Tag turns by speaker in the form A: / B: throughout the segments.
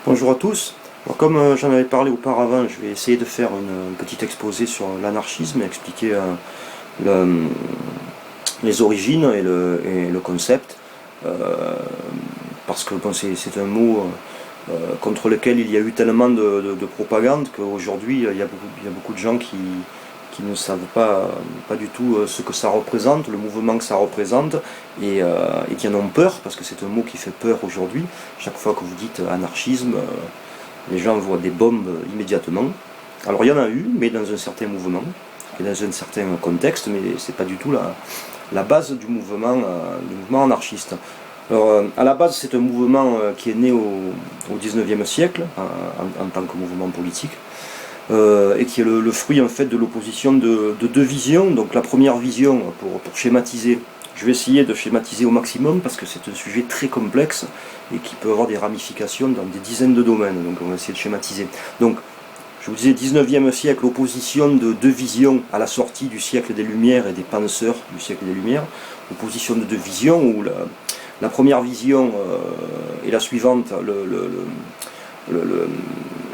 A: Bonjour à tous. Alors, comme j'en avais parlé auparavant, je vais essayer de faire une petite exposé sur l'anarchisme, expliquer le- les origines et le concept, euh, parce que bon, c'est un mot contre lequel il y a eu tellement de propagande qu'aujourd'hui il y a beaucoup de gens qui ne savent pas du tout ce que ça représente, le mouvement que ça représente, et qui en ont peur, parce que c'est un mot qui fait peur aujourd'hui. Chaque fois que vous dites anarchisme, les gens voient des bombes immédiatement. Alors il y en a eu, mais dans un certain mouvement, et dans un certain contexte, mais c'est pas du tout la base du mouvement anarchiste. Alors, à la base, c'est un mouvement qui est né au 19e siècle, en tant que mouvement politique, et qui est le fruit en fait de l'opposition de deux visions. Donc la première vision, pour schématiser, je vais essayer de schématiser au maximum parce que c'est un sujet très complexe et qui peut avoir des ramifications dans des dizaines de domaines. Donc on va essayer de schématiser. Donc je vous disais 19e siècle, opposition de deux visions à la sortie du siècle des Lumières et des penseurs du siècle des Lumières. Opposition de deux visions où la première vision est la suivante,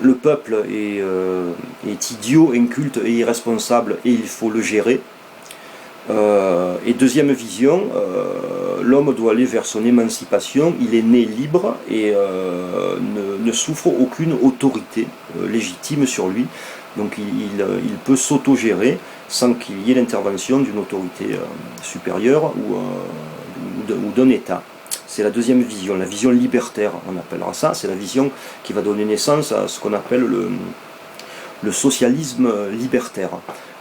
A: le peuple est idiot, inculte et irresponsable et il faut le gérer. Et deuxième vision, l'homme doit aller vers son émancipation, il est né libre et ne souffre aucune autorité légitime sur lui. Donc il peut s'autogérer sans qu'il y ait l'intervention d'une autorité supérieure ou d'un État. C'est la deuxième vision, la vision libertaire, on appellera ça. C'est la vision qui va donner naissance à ce qu'on appelle le socialisme libertaire.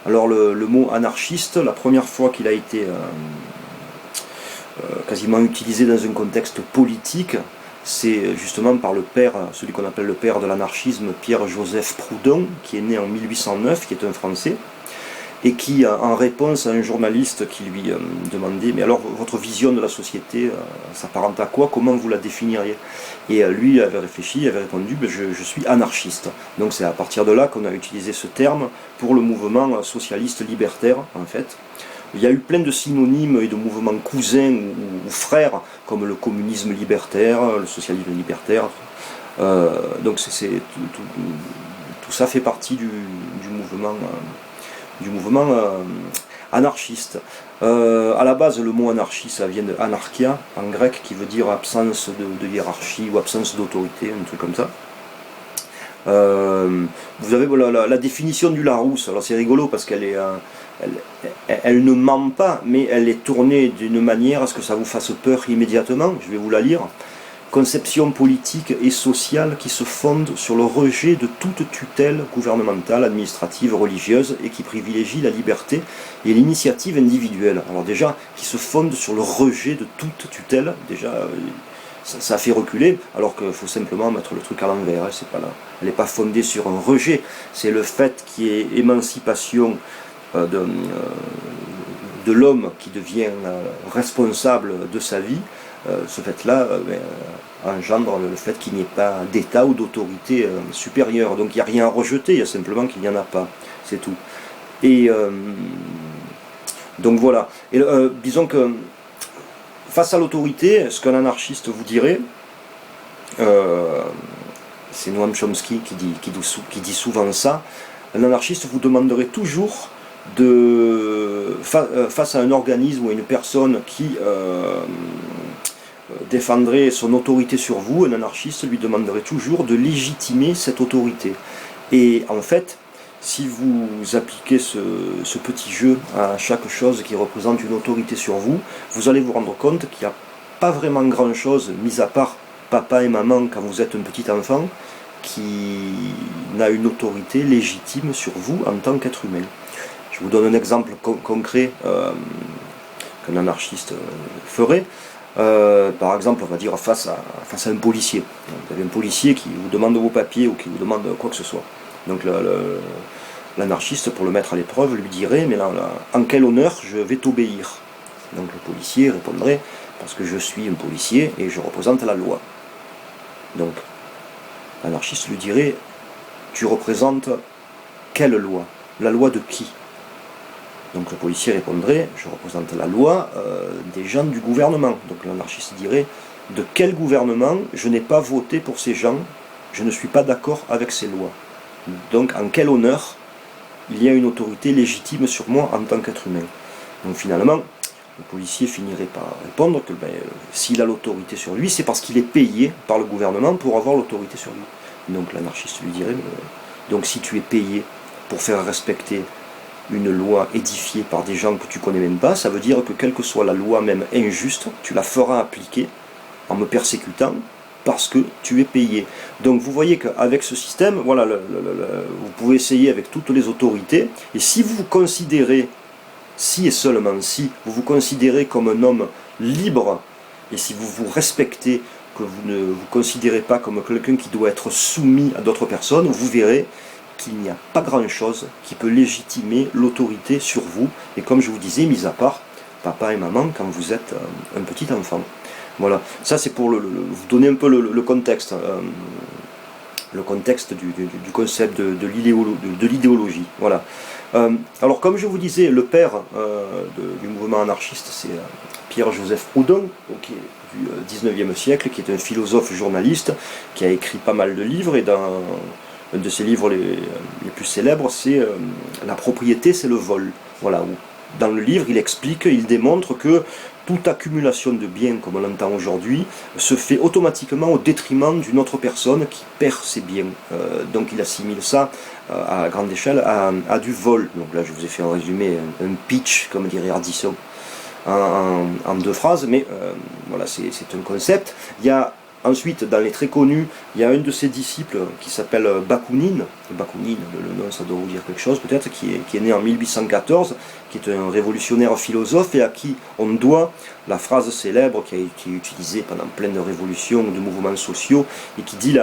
A: Alors le mot anarchiste, la première fois qu'il a été quasiment utilisé dans un contexte politique, c'est justement par le père, celui qu'on appelle le père de l'anarchisme, Pierre-Joseph Proudhon, qui est né en 1809, qui est un Français, et qui, en réponse à un journaliste qui lui demandait « Mais alors, votre vision de la société s'apparente à quoi? Comment vous la définiriez ?» Et lui avait réfléchi, avait répondu « je suis anarchiste ». Donc c'est à partir de là qu'on a utilisé ce terme pour le mouvement socialiste libertaire, en fait. Il y a eu plein de synonymes et de mouvements cousins ou frères, comme le communisme libertaire, le socialisme libertaire. Donc tout ça fait partie du mouvement anarchiste. À la base, le mot anarchie, ça vient de anarchia, en grec, qui veut dire absence de hiérarchie ou absence d'autorité, un truc comme ça. Vous avez la définition du Larousse, alors c'est rigolo parce elle ne ment pas, mais elle est tournée d'une manière à ce que ça vous fasse peur immédiatement. Je vais vous la lire. Conception politique et sociale qui se fonde sur le rejet de toute tutelle gouvernementale, administrative, religieuse et qui privilégie la liberté et l'initiative individuelle. Alors déjà, qui se fonde sur le rejet de toute tutelle, déjà ça fait reculer, alors qu'il faut simplement mettre le truc à l'envers. Elle n'est pas fondée sur un rejet, c'est le fait qu'il y ait émancipation de l'homme qui devient responsable de sa vie. Ce fait-là engendre le fait qu'il n'y ait pas d'État ou d'autorité supérieure. Donc il n'y a rien à rejeter, il y a simplement qu'il n'y en a pas. C'est tout. Et donc voilà. Et disons que face à l'autorité, ce qu'un anarchiste vous dirait, c'est Noam Chomsky qui dit souvent ça, un anarchiste vous demanderait toujours face à un organisme ou à une personne qui défendrait son autorité sur vous, un anarchiste lui demanderait toujours de légitimer cette autorité. Et en fait, si vous appliquez ce petit jeu à chaque chose qui représente une autorité sur vous, vous allez vous rendre compte qu'il n'y a pas vraiment grand-chose, mis à part papa et maman quand vous êtes un petit enfant, qui n'a une autorité légitime sur vous en tant qu'être humain. Je vous donne un exemple concret qu'un anarchiste ferait. Par exemple, on va dire face à un policier. Vous avez un policier qui vous demande vos papiers ou qui vous demande quoi que ce soit. Donc l'anarchiste, pour le mettre à l'épreuve, lui dirait « Mais là, en quel honneur je vais t'obéir ?» Donc le policier répondrait « Parce que je suis un policier et je représente la loi. » Donc l'anarchiste lui dirait « Tu représentes quelle loi? La loi de qui ?» Donc le policier répondrait « Je représente la loi des gens du gouvernement. » Donc l'anarchiste dirait « De quel gouvernement? Je n'ai pas voté pour ces gens, je ne suis pas d'accord avec ces lois. Donc en quel honneur il y a une autorité légitime sur moi en tant qu'être humain? Donc finalement, le policier finirait par répondre que s'il a l'autorité sur lui, c'est parce qu'il est payé par le gouvernement pour avoir l'autorité sur lui. Donc l'anarchiste lui dirait, donc si tu es payé pour faire respecter une loi édifiée par des gens que tu connais même pas, ça veut dire que quelle que soit la loi même injuste, tu la feras appliquer en me persécutant parce que tu es payé. Donc vous voyez qu'avec ce système, voilà, vous pouvez essayer avec toutes les autorités, et si vous vous considérez, si et seulement si, vous vous considérez comme un homme libre, et si vous vous respectez, que vous ne vous considérez pas comme quelqu'un qui doit être soumis à d'autres personnes, vous verrez qu'il n'y a pas grand-chose qui peut légitimer l'autorité sur vous, et comme je vous disais, mis à part papa et maman quand vous êtes un petit enfant. Voilà, ça c'est pour vous donner un peu le contexte, du concept de l'idéologie. Voilà. Alors comme je vous disais, le père du mouvement anarchiste, c'est Pierre-Joseph Proudhon, qui est du 19e siècle, qui est un philosophe journaliste, qui a écrit pas mal de livres, et dans un de ses livres les plus célèbres, c'est La propriété, c'est le vol. Voilà, où dans le livre, il explique, il démontre que toute accumulation de biens, comme on l'entend aujourd'hui, se fait automatiquement au détriment d'une autre personne qui perd ses biens. Donc il assimile ça à grande échelle à du vol. Donc là, je vous ai fait un résumé, un pitch, comme dirait Ardisson, en deux phrases, mais voilà, c'est un concept. Il y a ensuite, dans les très connus, il y a un de ses disciples qui s'appelle Bakounine. Bakounine, le nom ça doit vous dire quelque chose peut-être, qui est né en 1814, qui est un révolutionnaire philosophe et à qui on doit la phrase célèbre qui a été utilisée pendant plein de révolutions, de mouvements sociaux, et qui dit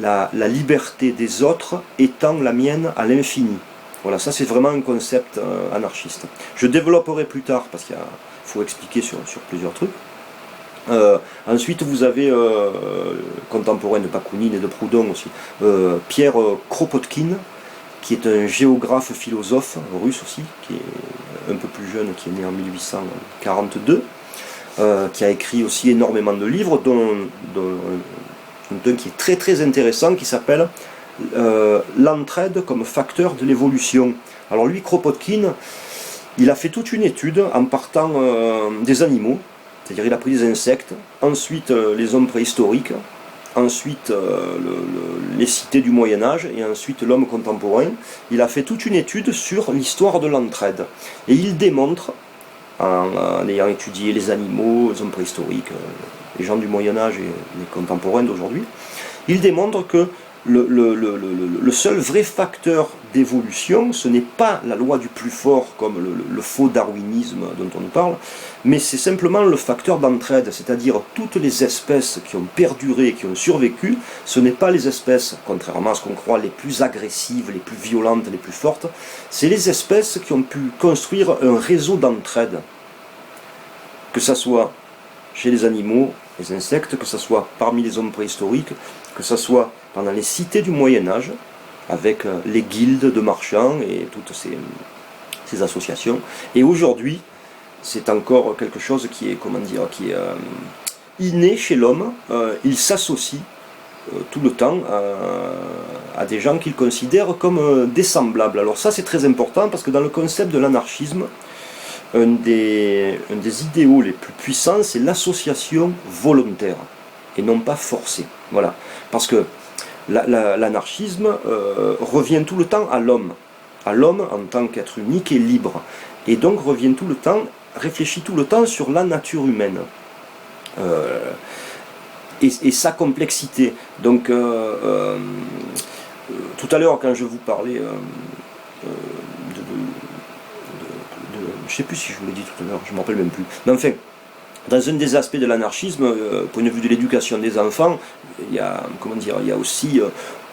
A: la liberté des autres étant la mienne à l'infini. Voilà, ça c'est vraiment un concept anarchiste. Je développerai plus tard parce qu'il faut expliquer sur plusieurs trucs. Ensuite vous avez contemporain de Bakounine et de Proudhon aussi, Pierre Kropotkin, qui est un géographe philosophe russe aussi, qui est un peu plus jeune, qui est né en 1842, qui a écrit aussi énormément de livres, dont un qui est très très intéressant, qui s'appelle L'entraide comme facteur de l'évolution. Alors lui, Kropotkin, il a fait toute une étude en partant des animaux. C'est-à-dire il a pris des insectes, ensuite les hommes préhistoriques, ensuite les cités du Moyen-Âge, et ensuite l'homme contemporain. Il a fait toute une étude sur l'histoire de l'entraide. Et il démontre, en ayant étudié les animaux, les hommes préhistoriques, les gens du Moyen-Âge et les contemporains d'aujourd'hui, il démontre que le seul vrai facteur d'évolution, ce n'est pas la loi du plus fort comme le faux darwinisme dont on nous parle, mais c'est simplement le facteur d'entraide, c'est-à-dire toutes les espèces qui ont perduré, qui ont survécu, ce n'est pas les espèces, contrairement à ce qu'on croit, les plus agressives, les plus violentes, les plus fortes, c'est les espèces qui ont pu construire un réseau d'entraide, que ça soit chez les animaux, les insectes, que ce soit parmi les hommes préhistoriques, que ce soit pendant les cités du Moyen-Âge, avec les guildes de marchands et toutes ces associations. Et aujourd'hui, c'est encore quelque chose qui est, qui est inné chez l'homme. Il s'associe tout le temps à des gens qu'il considère comme des semblables. Alors ça, c'est très important parce que dans le concept de l'anarchisme, un des idéaux les plus puissants, c'est l'association volontaire et non pas forcée. Voilà. Parce que l'anarchisme revient tout le temps à l'homme en tant qu'être unique et libre, et donc réfléchit tout le temps sur la nature humaine et sa complexité. Donc tout à l'heure quand je vous parlais je ne sais plus si je vous l'ai dit tout à l'heure, je ne me rappelle même plus, mais enfin, dans un des aspects de l'anarchisme, point de vue de l'éducation des enfants, il y a aussi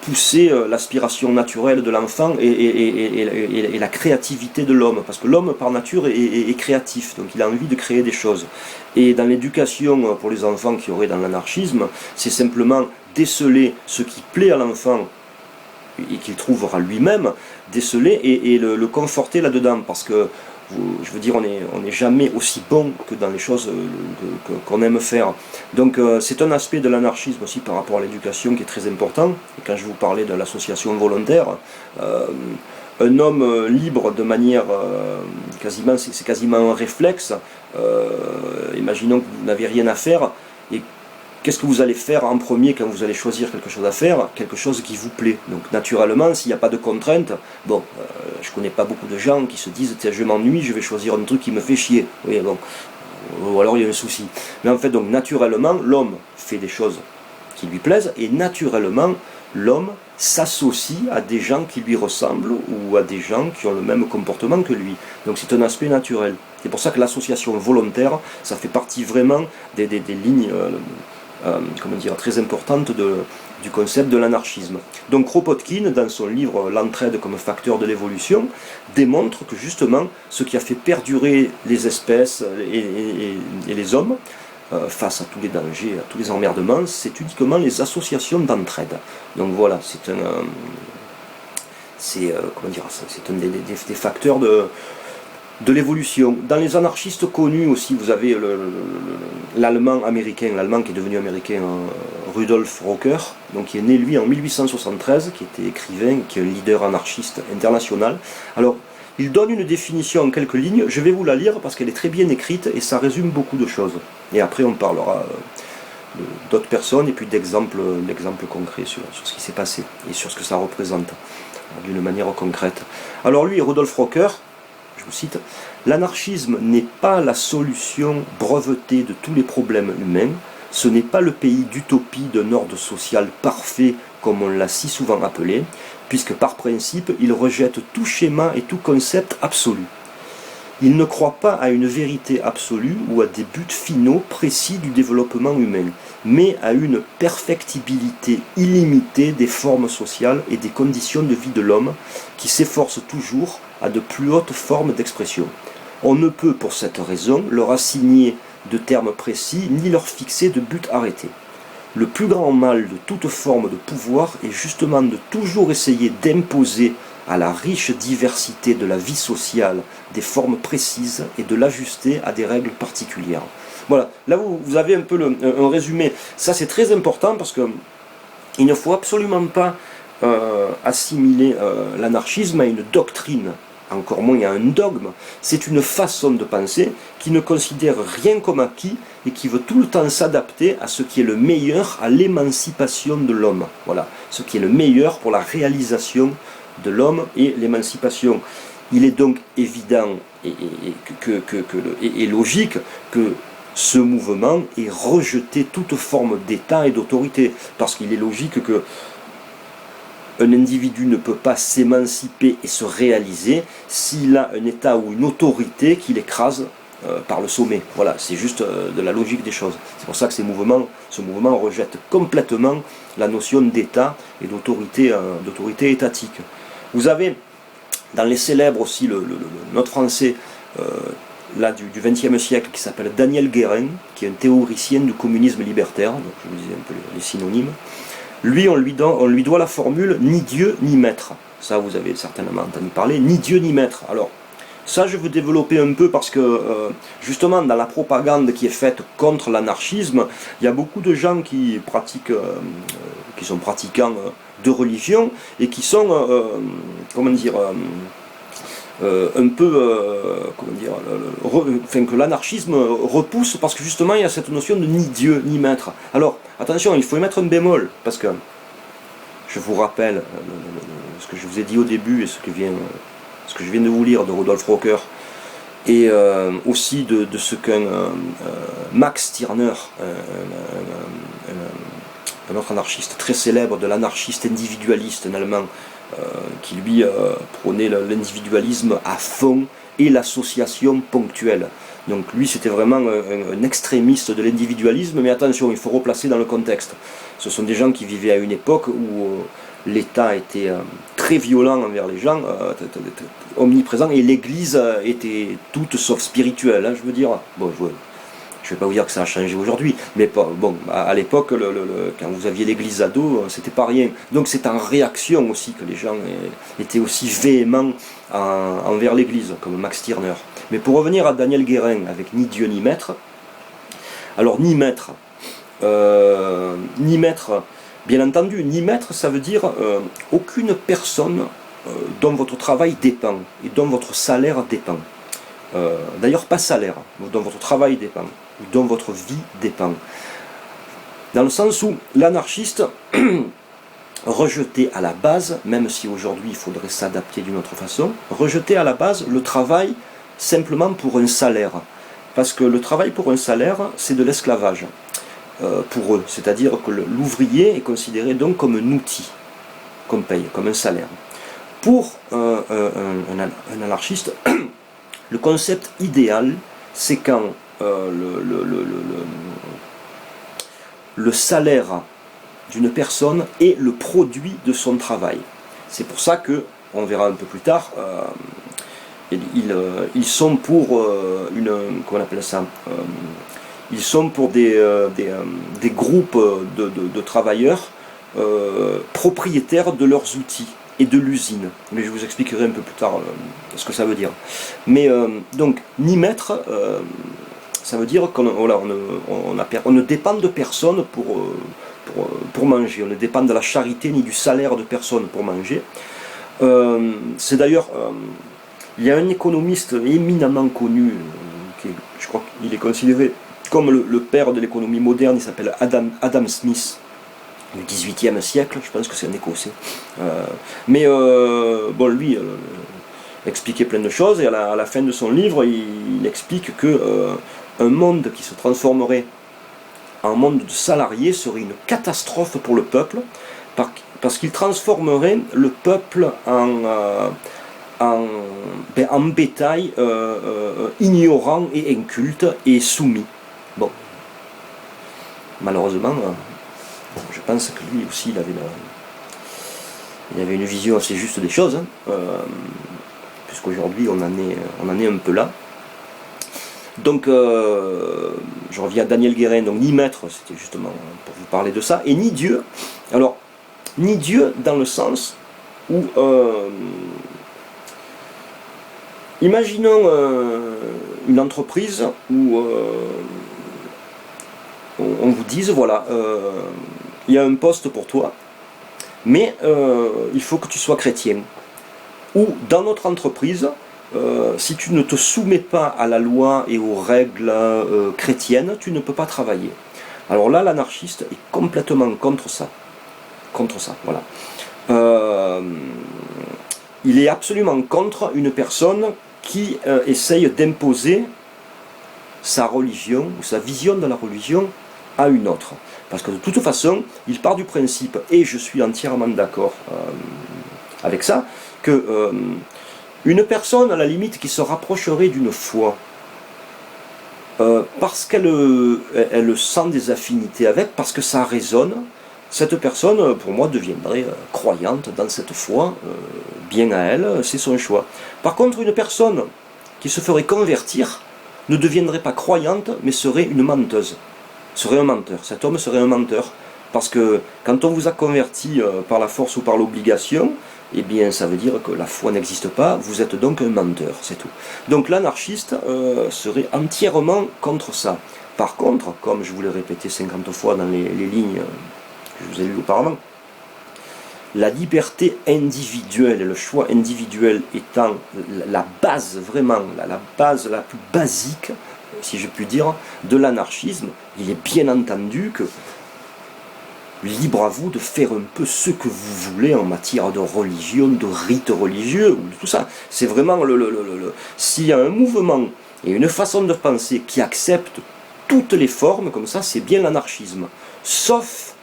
A: pousser l'aspiration naturelle de l'enfant et la créativité de l'homme, parce que l'homme par nature est créatif, donc il a envie de créer des choses. Et dans l'éducation pour les enfants qui auraient dans l'anarchisme, c'est simplement déceler ce qui plaît à l'enfant et qu'il trouvera lui-même, déceler et le conforter là-dedans, parce que je veux dire, on n'est jamais aussi bon que dans les choses qu'on aime faire. Donc c'est un aspect de l'anarchisme aussi par rapport à l'éducation qui est très important. Et quand je vous parlais de l'association volontaire, un homme libre de manière quasiment, c'est quasiment un réflexe. Imaginons que vous n'avez rien à faire, et qu'est-ce que vous allez faire en premier quand vous allez choisir quelque chose à faire? Quelque chose qui vous plaît. Donc naturellement, s'il n'y a pas de contraintes, bon, je connais pas beaucoup de gens qui se disent je m'ennuie, je vais choisir un truc qui me fait chier. Oui, bon, ou alors il y a un souci. Mais en fait, donc naturellement, l'homme fait des choses qui lui plaisent, et naturellement, l'homme s'associe à des gens qui lui ressemblent ou à des gens qui ont le même comportement que lui. Donc c'est un aspect naturel. C'est pour ça que l'association volontaire, ça fait partie vraiment des lignes comment dire, très importante du concept de l'anarchisme. Donc Kropotkin, dans son livre L'entraide comme facteur de l'évolution, démontre que justement ce qui a fait perdurer les espèces et les hommes face à tous les dangers, à tous les emmerdements, c'est uniquement les associations d'entraide. Donc voilà, c'est un des facteurs de l'évolution. Dans les anarchistes connus aussi, vous avez l'allemand qui est devenu américain, Rudolf Rocker, donc qui est né lui en 1873, qui était écrivain, qui est un leader anarchiste international. Alors, il donne une définition en quelques lignes, je vais vous la lire parce qu'elle est très bien écrite et ça résume beaucoup de choses. Et après on parlera d'autres personnes et puis d'exemples concrets sur ce qui s'est passé et sur ce que ça représente d'une manière concrète. Alors lui, Rudolf Rocker, je vous cite, « L'anarchisme n'est pas la solution brevetée de tous les problèmes humains, ce n'est pas le pays d'utopie d'un ordre social parfait comme on l'a si souvent appelé, puisque par principe, il rejette tout schéma et tout concept absolu. Il ne croit pas à une vérité absolue ou à des buts finaux précis du développement humain, mais à une perfectibilité illimitée des formes sociales et des conditions de vie de l'homme, qui s'efforce toujours à de plus hautes formes d'expression. On ne peut, pour cette raison, leur assigner de termes précis, ni leur fixer de buts arrêtés. Le plus grand mal de toute forme de pouvoir est justement de toujours essayer d'imposer à la riche diversité de la vie sociale des formes précises et de l'ajuster à des règles particulières. » Voilà, là vous avez un peu un résumé. Ça c'est très important parce que il ne faut absolument pas assimiler l'anarchisme à une doctrine, encore moins à un dogme. C'est une façon de penser qui ne considère rien comme acquis et qui veut tout le temps s'adapter à ce qui est le meilleur, à l'émancipation de l'homme. Voilà, ce qui est le meilleur pour la réalisation de l'homme et l'émancipation. Il est donc évident et logique que ce mouvement ait rejeté toute forme d'État et d'autorité, parce qu'il est logique que un individu ne peut pas s'émanciper et se réaliser s'il a un État ou une autorité qui l'écrase par le sommet. Voilà, c'est juste de la logique des choses. C'est pour ça que ce mouvement rejette complètement la notion d'État et d'autorité étatique. Vous avez dans les célèbres aussi notre français là, du XXe siècle qui s'appelle Daniel Guérin, qui est un théoricien du communisme libertaire, donc je vous disais un peu les synonymes. Lui, on lui doit la formule ni Dieu ni maître. Ça, vous avez certainement entendu parler, ni Dieu ni maître. Alors, ça, je veux développer un peu parce que, justement, dans la propagande qui est faite contre l'anarchisme, il y a beaucoup de gens qui qui sont pratiquants de religion et qui sont, un peu, que l'anarchisme repousse parce que justement il y a cette notion de ni Dieu ni maître. Alors attention, il faut y mettre un bémol parce que je vous rappelle ce que je vous ai dit au début et ce que je viens de vous lire de Rudolf Rocker et aussi de ce qu'un Max Stirner, un autre anarchiste très célèbre, de l'anarchiste individualiste, un allemand, qui lui prônait l'individualisme à fond et l'association ponctuelle. Donc lui c'était vraiment un extrémiste de l'individualisme, mais attention, il faut replacer dans le contexte. Ce sont des gens qui vivaient à une époque où l'État était très violent envers les gens, omniprésent, et l'Église était toute sauf spirituelle, hein, je veux dire. Bon, je ne vais pas vous dire que ça a changé aujourd'hui, mais bon, à l'époque, quand vous aviez l'église à dos, c'était pas rien. Donc c'est en réaction aussi que les gens étaient aussi véhéments envers l'église, comme Max Stirner. Mais pour revenir à Daniel Guérin avec ni Dieu ni maître, alors ni maître, bien entendu, ni maître, ça veut dire aucune personne dont votre travail dépend et dont votre salaire dépend. D'ailleurs pas salaire, dont votre travail dépend, ou dont votre vie dépend. Dans le sens où l'anarchiste rejetait à la base, même si aujourd'hui il faudrait s'adapter d'une autre façon, rejetait à la base le travail simplement pour un salaire. Parce que le travail pour un salaire, c'est de l'esclavage pour eux. C'est-à-dire que l'ouvrier est considéré donc comme un outil qu'on paye, comme un salaire. Pour un anarchiste, le concept idéal, c'est quand le salaire d'une personne est le produit de son travail. C'est pour ça que, on verra un peu plus tard, ils sont pour comment on appelle ça, ils sont pour des groupes de travailleurs propriétaires de leurs outils et de l'usine. Mais je vous expliquerai un peu plus tard ce que ça veut dire. Mais donc, ni maître, ça veut dire qu'on ne dépend de personne pour manger. On ne dépend de la charité ni du salaire de personne pour manger. C'est d'ailleurs, il y a un économiste éminemment connu, je crois qu'il est considéré comme le père de l'économie moderne, il s'appelle Adam Smith, du XVIIIe siècle, je pense que c'est un Écossais. Bon, lui expliquait plein de choses, et à la fin de son livre, il explique que un monde qui se transformerait en monde de salariés serait une catastrophe pour le peuple, parce qu'il transformerait le peuple en bétail ignorant et inculte et soumis. Bon, malheureusement, je pense que lui aussi il avait une vision assez juste des choses, puisqu'aujourd'hui on en est un peu là. Donc, je reviens à Daniel Guérin, donc ni maître, c'était justement pour vous parler de ça, et ni Dieu. Alors, ni Dieu dans le sens où, imaginons une entreprise où on vous dise, voilà, il y a un poste pour toi, mais il faut que tu sois chrétien. Ou dans notre entreprise, si tu ne te soumets pas à la loi et aux règles chrétiennes, tu ne peux pas travailler. Alors là, l'anarchiste est complètement contre ça. Voilà. Il est absolument contre une personne qui essaye d'imposer sa religion ou sa vision de la religion à une autre. Parce que de toute façon, il part du principe, et je suis entièrement d'accord avec ça, que une personne à la limite qui se rapprocherait d'une foi, parce qu'elle sent des affinités avec, parce que ça résonne, cette personne, pour moi, deviendrait croyante dans cette foi, bien à elle, c'est son choix. Par contre, une personne qui se ferait convertir ne deviendrait pas croyante, mais serait une menteuse, serait un menteur. Cet homme serait un menteur, parce que quand on vous a converti par la force ou par l'obligation, eh bien ça veut dire que la foi n'existe pas, vous êtes donc un menteur, c'est tout. Donc l'anarchiste serait entièrement contre ça. Par contre, comme je vous l'ai répété 50 fois dans les lignes que je vous ai lues auparavant, la liberté individuelle et le choix individuel étant la base, vraiment, la base la plus basique, si je puis dire, de l'anarchisme, il est bien entendu que libre à vous de faire un peu ce que vous voulez en matière de religion, de rites religieux, ou de tout ça. C'est vraiment s'il y a un mouvement et une façon de penser qui accepte toutes les formes, comme ça, c'est bien l'anarchisme. Sauf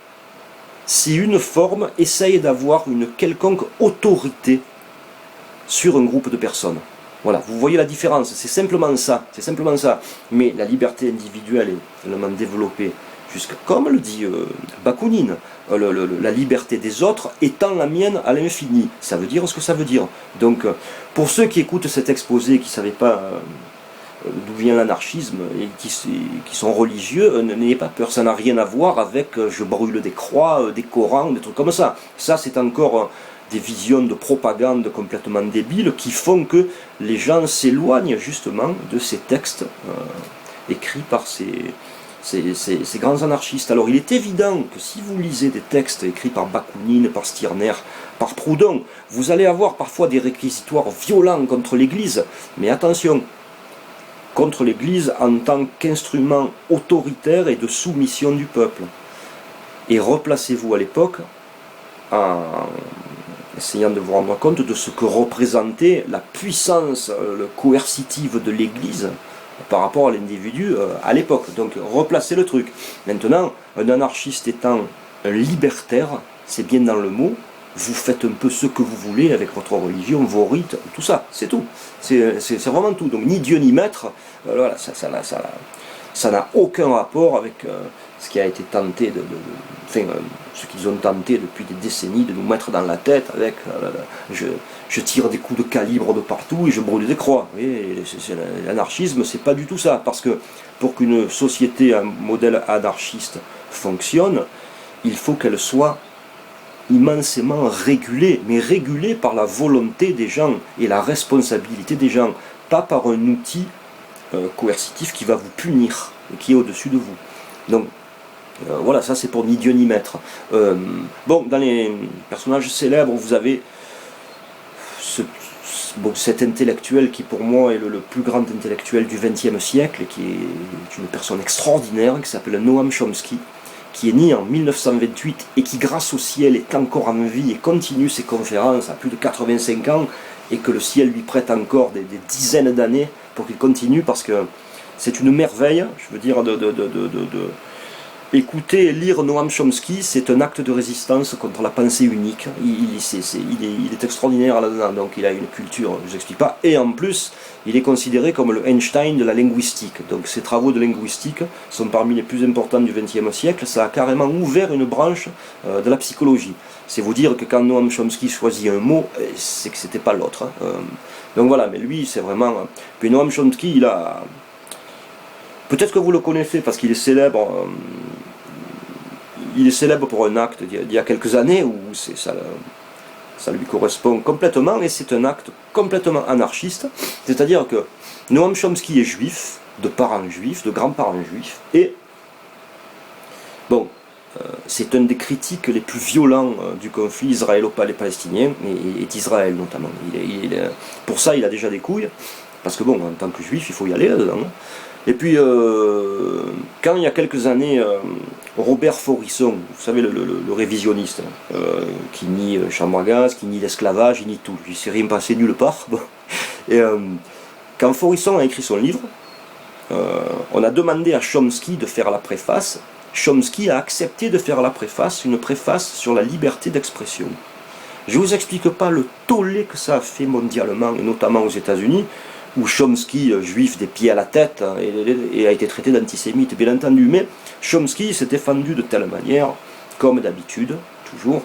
A: si une forme essaye d'avoir une quelconque autorité sur un groupe de personnes. Voilà, vous voyez la différence, c'est simplement ça. Mais la liberté individuelle est tellement développée, comme le dit Bakounine, la liberté des autres étant la mienne à l'infini. Ça veut dire ce que ça veut dire. Donc, pour ceux qui écoutent cet exposé et qui ne savaient pas d'où vient l'anarchisme et qui sont religieux, n'ayez pas peur, ça n'a rien à voir avec je brûle des croix, des Corans, des trucs comme ça. Ça c'est encore des visions de propagande complètement débiles qui font que les gens s'éloignent justement de ces textes écrits par ces grands anarchistes. Alors il est évident que si vous lisez des textes écrits par Bakounine, par Stirner, par Proudhon, vous allez avoir parfois des réquisitoires violents contre l'Église, mais attention, contre l'Église en tant qu'instrument autoritaire et de soumission du peuple. Et replacez-vous à l'époque en essayant de vous rendre compte de ce que représentait la puissance coercitive de l'Église par rapport à l'individu à l'époque. Donc replacez le truc. Maintenant, un anarchiste étant un libertaire, c'est bien dans le mot, vous faites un peu ce que vous voulez avec votre religion, vos rites, tout ça, c'est tout. C'est vraiment tout. Donc ni Dieu ni maître, voilà, ça n'a aucun rapport avec ce qui a été tenté, ce qu'ils ont tenté depuis des décennies de nous mettre dans la tête avec je tire des coups de calibre de partout et je brûle des croix. L'anarchisme, c'est pas du tout ça. Parce que pour qu'une société, un modèle anarchiste fonctionne, il faut qu'elle soit immensément régulée, mais régulée par la volonté des gens et la responsabilité des gens, pas par un outil coercitif qui va vous punir et qui est au-dessus de vous. Donc voilà, ça c'est pour ni Dieu ni maître. Bon, dans les personnages célèbres, vous avez cet intellectuel qui pour moi est le plus grand intellectuel du XXe siècle, et qui est une personne extraordinaire, qui s'appelle Noam Chomsky, qui est né en 1928 et qui, grâce au ciel, est encore en vie et continue ses conférences à plus de 85 ans, et que le ciel lui prête encore des dizaines d'années pour qu'il continue, parce que c'est une merveille, je veux dire, écouter et lire Noam Chomsky, c'est un acte de résistance contre la pensée unique. Il est extraordinaire là-dedans, donc il a une culture, je ne vous explique pas, et en plus, il est considéré comme le Einstein de la linguistique. Donc ses travaux de linguistique sont parmi les plus importants du XXe siècle. Ça a carrément ouvert une branche de la psychologie. C'est vous dire que quand Noam Chomsky choisit un mot, c'est que c'était pas l'autre. Donc voilà, mais lui, c'est vraiment... Puis Noam Chomsky, il a... Peut-être que vous le connaissez parce qu'il est célèbre. Il est célèbre pour un acte d'il y a quelques années où ça lui correspond complètement, et c'est un acte complètement anarchiste. C'est-à-dire que Noam Chomsky est juif, de parents juifs, de grands-parents juifs, et bon, c'est un des critiques les plus violents du conflit israélo-palestinien et d'Israël notamment. Pour ça, il a déjà des couilles, parce que bon, en tant que juif, il faut y aller là-dedans. Et puis, quand il y a quelques années, Robert Faurisson, vous savez, le révisionniste, qui nie chambre à gaz, qui nie l'esclavage, il nie tout, il ne s'est rien passé nulle part. Et quand Faurisson a écrit son livre, on a demandé à Chomsky de faire la préface. Chomsky a accepté de faire la préface, une préface sur la liberté d'expression. Je ne vous explique pas le tollé que ça a fait mondialement, et notamment aux États-Unis, où Chomsky, juif des pieds à la tête, et a été traité d'antisémite, bien entendu, mais Chomsky s'est défendu de telle manière, comme d'habitude, toujours,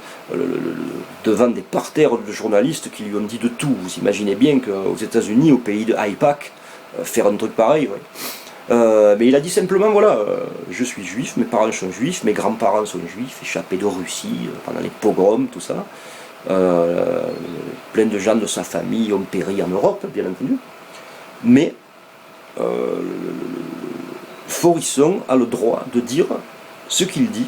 A: devant des parterres de journalistes qui lui ont dit de tout. Vous imaginez bien qu'aux États-Unis, au pays de Hypac, faire un truc pareil, ouais. Mais il a dit simplement, voilà, je suis juif, mes parents sont juifs, mes grands-parents sont juifs, échappés de Russie pendant les pogroms, tout ça. Plein de gens de sa famille ont péri en Europe, bien entendu. Mais Faurisson a le droit de dire ce qu'il dit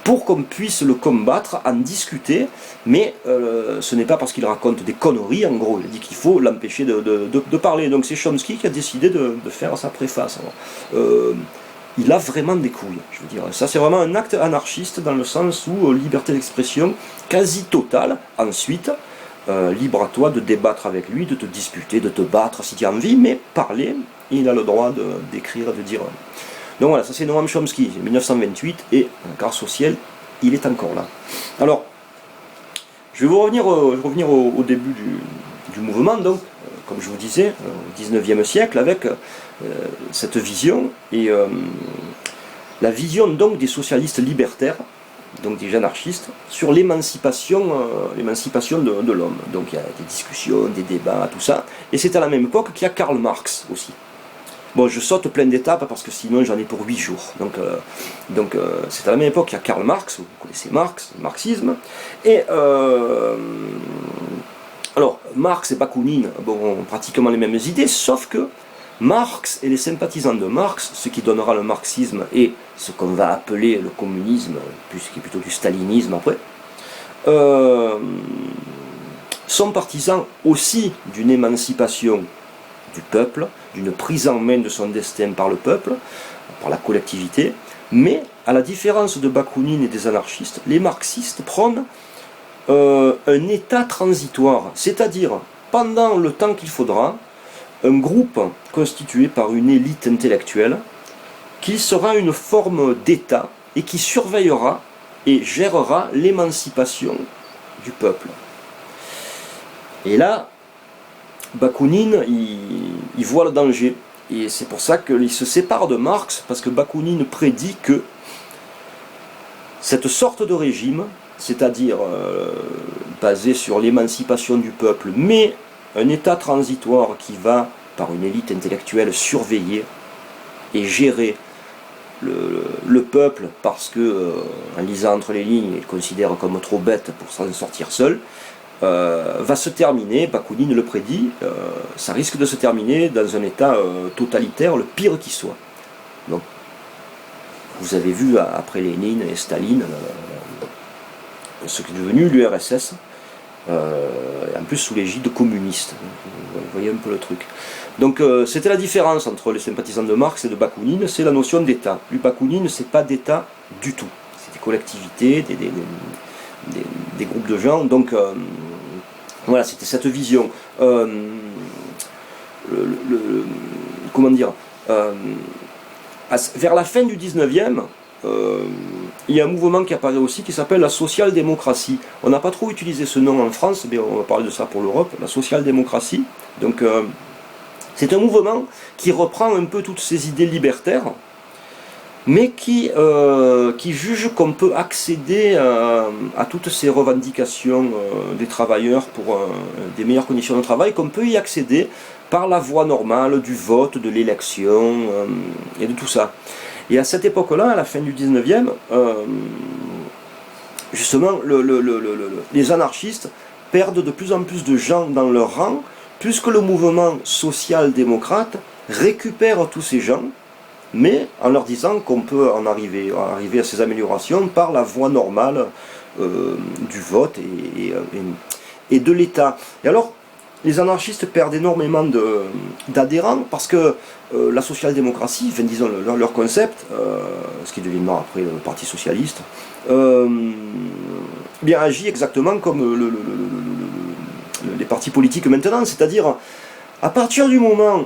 A: pour qu'on puisse le combattre, en discuter, mais ce n'est pas parce qu'il raconte des conneries, en gros. Il dit qu'il faut l'empêcher de parler. Donc c'est Chomsky qui a décidé de faire sa préface. Il a vraiment des couilles, je veux dire. Ça, c'est vraiment un acte anarchiste dans le sens où liberté d'expression quasi totale. Ensuite, libre à toi de débattre avec lui, de te disputer, de te battre si tu as envie, mais parler, il a le droit d'écrire, de dire. Donc voilà, ça c'est Noam Chomsky, 1928, et grâce au ciel, il est encore là. Alors, je vais revenir au début du mouvement, donc, comme je vous disais, au 19e siècle, avec cette vision, et la vision donc des socialistes libertaires, donc des anarchistes, sur l'émancipation de l'homme. Donc il y a des discussions, des débats, tout ça. Et c'est à la même époque qu'il y a Karl Marx aussi. Bon, je saute plein d'étapes parce que sinon j'en ai pour 8 jours. Donc c'est à la même époque qu'il y a Karl Marx, vous connaissez Marx, le marxisme. Et alors, Marx et Bakounine ont pratiquement les mêmes idées, sauf que Marx et les sympathisants de Marx, ce qui donnera le marxisme et ce qu'on va appeler le communisme, qui est plutôt du stalinisme après, sont partisans aussi d'une émancipation du peuple, d'une prise en main de son destin par le peuple, par la collectivité, mais à la différence de Bakounine et des anarchistes, les marxistes prônent un état transitoire, c'est-à-dire pendant le temps qu'il faudra, un groupe constitué par une élite intellectuelle qui sera une forme d'État et qui surveillera et gérera l'émancipation du peuple. Et là, Bakounine, il voit le danger. Et c'est pour ça qu'il se sépare de Marx, parce que Bakounine prédit que cette sorte de régime, c'est-à-dire basé sur l'émancipation du peuple, mais un état transitoire qui va, par une élite intellectuelle, surveiller et gérer le peuple, parce que, en lisant entre les lignes, il le considère comme trop bête pour s'en sortir seul, va se terminer, Bakounine le prédit, ça risque de se terminer dans un état totalitaire, le pire qui soit. Donc, vous avez vu, après Lénine et Staline, ce qui est devenu l'URSS, en plus sous l'égide communiste. Vous voyez un peu le truc. Donc c'était la différence entre les sympathisants de Marx et de Bakounine, c'est la notion d'État. Lui, Bakounine, c'est pas d'État du tout. C'est des collectivités, des groupes de gens. Donc voilà, c'était cette vision. Comment dire, vers la fin du 19e, il y a un mouvement qui apparaît aussi qui s'appelle la social-démocratie. On n'a pas trop utilisé ce nom en France, mais on va parler de ça pour l'Europe, la social-démocratie. Donc c'est un mouvement qui reprend un peu toutes ces idées libertaires, mais qui juge qu'on peut accéder à toutes ces revendications des travailleurs pour des meilleures conditions de travail, qu'on peut y accéder par la voie normale du vote, de l'élection et de tout ça. Et à cette époque-là, à la fin du 19e, justement, les anarchistes perdent de plus en plus de gens dans leur rang, puisque le mouvement social-démocrate récupère tous ces gens, mais en leur disant qu'on peut en arriver à ces améliorations par la voie normale du vote et de l'État. Et alors, les anarchistes perdent énormément d'adhérents parce que la social-démocratie, enfin, disons leur concept, ce qui deviendra après le Parti socialiste, bien agit exactement comme les partis politiques maintenant, c'est-à-dire à partir du moment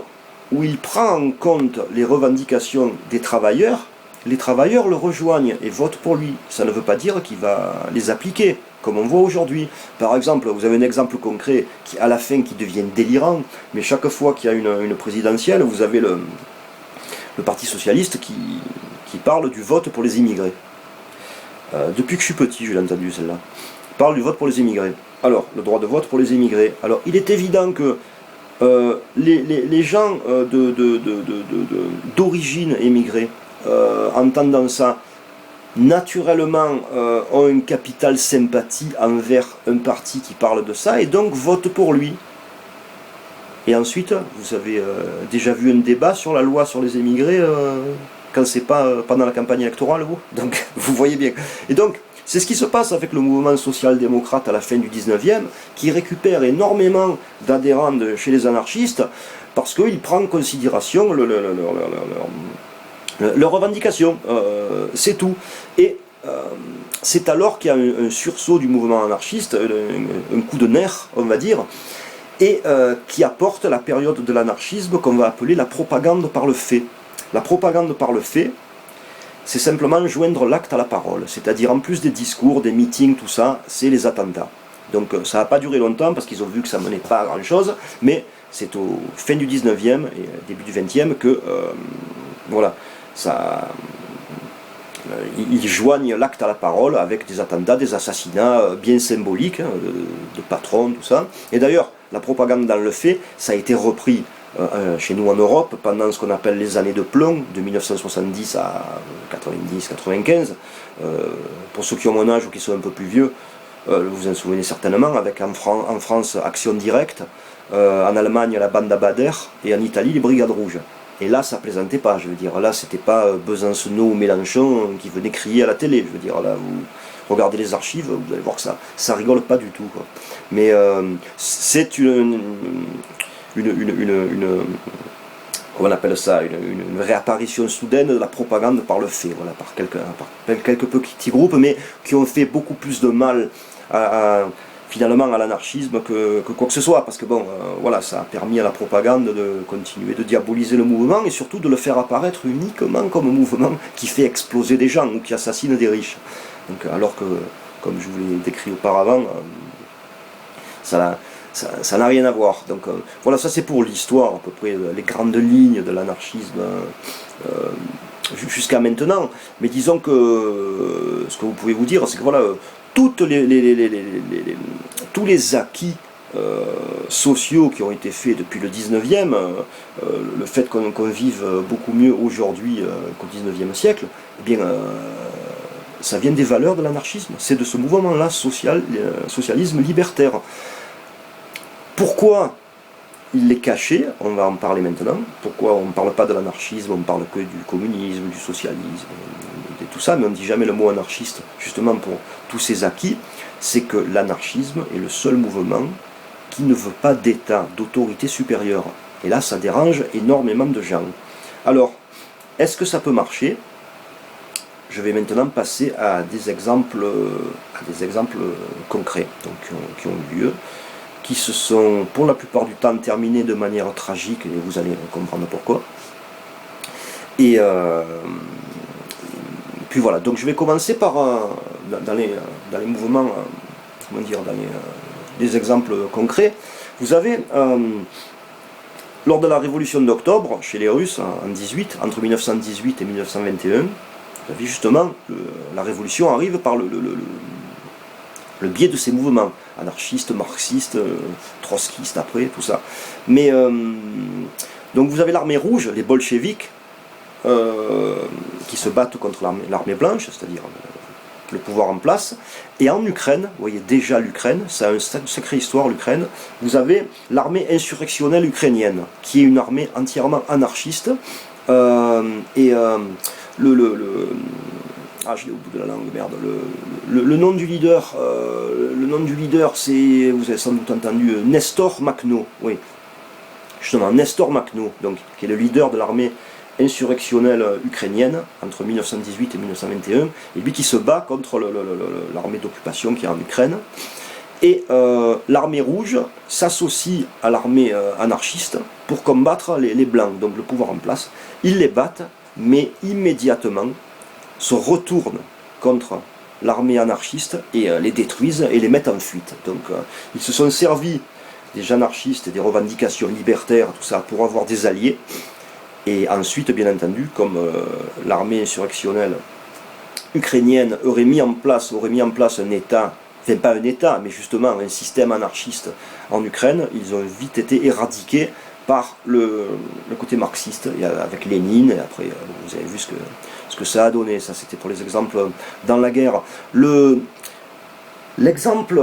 A: où il prend en compte les revendications des travailleurs, les travailleurs le rejoignent et votent pour lui. Ça ne veut pas dire qu'il va les appliquer, comme on voit aujourd'hui. Par exemple, vous avez un exemple concret qui, à la fin, qui devient délirant, mais chaque fois qu'il y a une présidentielle, vous avez le Parti socialiste qui parle du vote pour les immigrés. Depuis que je suis petit, je l'ai entendu celle-là. Il parle du vote pour les immigrés. Alors, le droit de vote pour les immigrés. Alors, il est évident que les gens d'origine émigrée, entendant ça, naturellement ont une capitale sympathie envers un parti qui parle de ça et donc votent pour lui. Et ensuite, vous avez déjà vu un débat sur la loi sur les émigrés quand c'est pas pendant la campagne électorale, vous. Donc, vous voyez bien. Et donc, c'est ce qui se passe avec le mouvement social-démocrate à la fin du 19e, qui récupère énormément d'adhérents chez les anarchistes, parce qu'il prend en considération leurs revendications. C'est tout. Et c'est alors qu'il y a un sursaut du mouvement anarchiste, un coup de nerf, on va dire, et qui apporte la période de l'anarchisme qu'on va appeler la propagande par le fait. La propagande par le fait, c'est simplement joindre l'acte à la parole, c'est-à-dire en plus des discours, des meetings, tout ça, c'est les attentats. Donc ça n'a pas duré longtemps parce qu'ils ont vu que ça ne menait pas à grand-chose, mais c'est au fin du 19e et début du 20e que voilà, ils joignent l'acte à la parole avec des attentats, des assassinats bien symboliques, de patrons, tout ça. Et d'ailleurs, la propagande dans le fait, ça a été repris chez nous en Europe, pendant ce qu'on appelle les années de plomb, de 1970 à 90-95. Pour ceux qui ont mon âge ou qui sont un peu plus vieux, vous vous en souvenez certainement, avec en France Action Directe, en Allemagne la Banda Bader et en Italie les Brigades Rouges. Et là ça plaisantait pas, je veux dire, là c'était pas Besancenot ou Mélenchon qui venaient crier à la télé, je veux dire, là vous regardez les archives, vous allez voir que ça rigole pas du tout, quoi. Mais c'est une on appelle ça une réapparition soudaine de la propagande par le fait, voilà, par quelques petits groupes, mais qui ont fait beaucoup plus de mal finalement à l'anarchisme que quoi que ce soit, parce que bon, voilà, ça a permis à la propagande de continuer de diaboliser le mouvement et surtout de le faire apparaître uniquement comme un mouvement qui fait exploser des gens ou qui assassine des riches. Donc, alors que, comme je vous l'ai décrit auparavant, ça n'a rien à voir. Donc voilà, ça c'est pour l'histoire, à peu près les grandes lignes de l'anarchisme jusqu'à maintenant. Mais disons que ce que vous pouvez vous dire, c'est que voilà, tous les acquis sociaux qui ont été faits depuis le 19e, le fait qu'on vive beaucoup mieux aujourd'hui qu'au 19e siècle, eh bien, ça vient des valeurs de l'anarchisme. C'est de ce mouvement-là, socialisme libertaire. Pourquoi il est caché? On va en parler maintenant. Pourquoi on ne parle pas de l'anarchisme, on ne parle que du communisme, du socialisme, de tout ça, mais on ne dit jamais le mot anarchiste, justement pour tous ces acquis. C'est que l'anarchisme est le seul mouvement qui ne veut pas d'État, d'autorité supérieure. Et là, ça dérange énormément de gens. Alors, est-ce que ça peut marcher? Je vais maintenant passer à des exemples concrets, donc, qui ont eu lieu, qui se sont pour la plupart du temps terminés de manière tragique, et vous allez comprendre pourquoi. Et puis voilà, donc je vais commencer par, dans les mouvements, comment dire, dans les exemples concrets. Vous avez, lors de la révolution d'octobre, chez les Russes, entre 1918 et 1921, vous avez justement, la révolution arrive par le biais de ces mouvements anarchistes, marxistes, trotskistes après, tout ça. Mais donc vous avez l'armée rouge, les bolcheviks, qui se battent contre l'armée blanche, c'est-à-dire le pouvoir en place. Et en Ukraine, vous voyez déjà l'Ukraine, ça a une sacrée histoire l'Ukraine, vous avez l'armée insurrectionnelle ukrainienne, qui est une armée entièrement anarchiste, je l'ai au bout de la langue, merde. Le nom du leader, c'est, vous avez sans doute entendu, Nestor Makhno. Oui, justement, Nestor Makhno, donc, qui est le leader de l'armée insurrectionnelle ukrainienne entre 1918 et 1921, et lui qui se bat contre l'armée d'occupation qui est en Ukraine. Et l'armée rouge s'associe à l'armée anarchiste pour combattre les blancs, donc le pouvoir en place. Ils les battent, mais immédiatement se retournent contre l'armée anarchiste et les détruisent et les mettent en fuite. Donc ils se sont servis des anarchistes et des revendications libertaires, tout ça, pour avoir des alliés. Et ensuite, bien entendu, comme l'armée insurrectionnelle ukrainienne aurait mis en place un État, enfin pas un État, mais justement un système anarchiste en Ukraine, ils ont vite été éradiqués par le côté marxiste, avec Lénine, et après vous avez vu ce que ça a donné. Ça c'était pour les exemples dans la guerre. L'exemple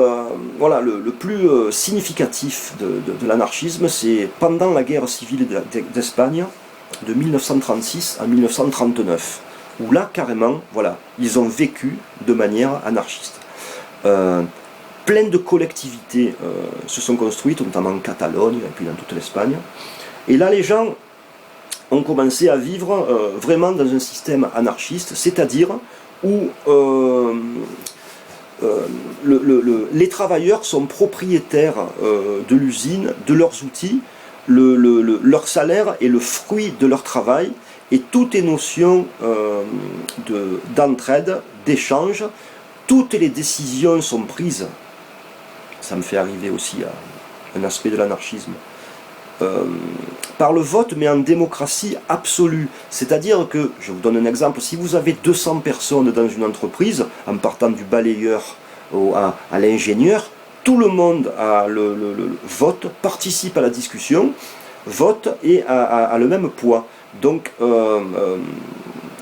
A: le plus significatif de l'anarchisme, c'est pendant la guerre civile d'Espagne, de 1936 à 1939, où là carrément, voilà, ils ont vécu de manière anarchiste. Plein de collectivités se sont construites, notamment en Catalogne et puis dans toute l'Espagne. Et là, les gens ont commencé à vivre vraiment dans un système anarchiste, c'est-à-dire où les travailleurs sont propriétaires de l'usine, de leurs outils, leur salaire est le fruit de leur travail, et toutes les notions d'entraide, d'échange, toutes les décisions sont prises. Ça me fait arriver aussi à un aspect de l'anarchisme. Par le vote, mais en démocratie absolue. C'est-à-dire que, je vous donne un exemple, si vous avez 200 personnes dans une entreprise, en partant du balayeur à l'ingénieur, tout le monde a le vote, participe à la discussion. vote et a le même poids. Donc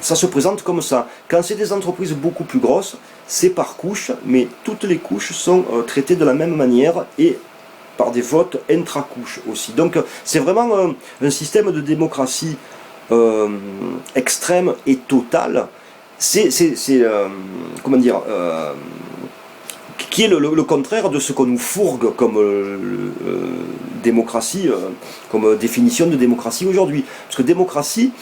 A: ça se présente comme ça. Quand c'est des entreprises beaucoup plus grosses, c'est par couche, mais toutes les couches sont traitées de la même manière et par des votes intra-couches aussi. Donc c'est vraiment un système de démocratie extrême et totale. C'est comment dire, qui est le contraire de ce qu'on nous fourgue comme démocratie, comme définition de démocratie aujourd'hui. Parce que démocratie,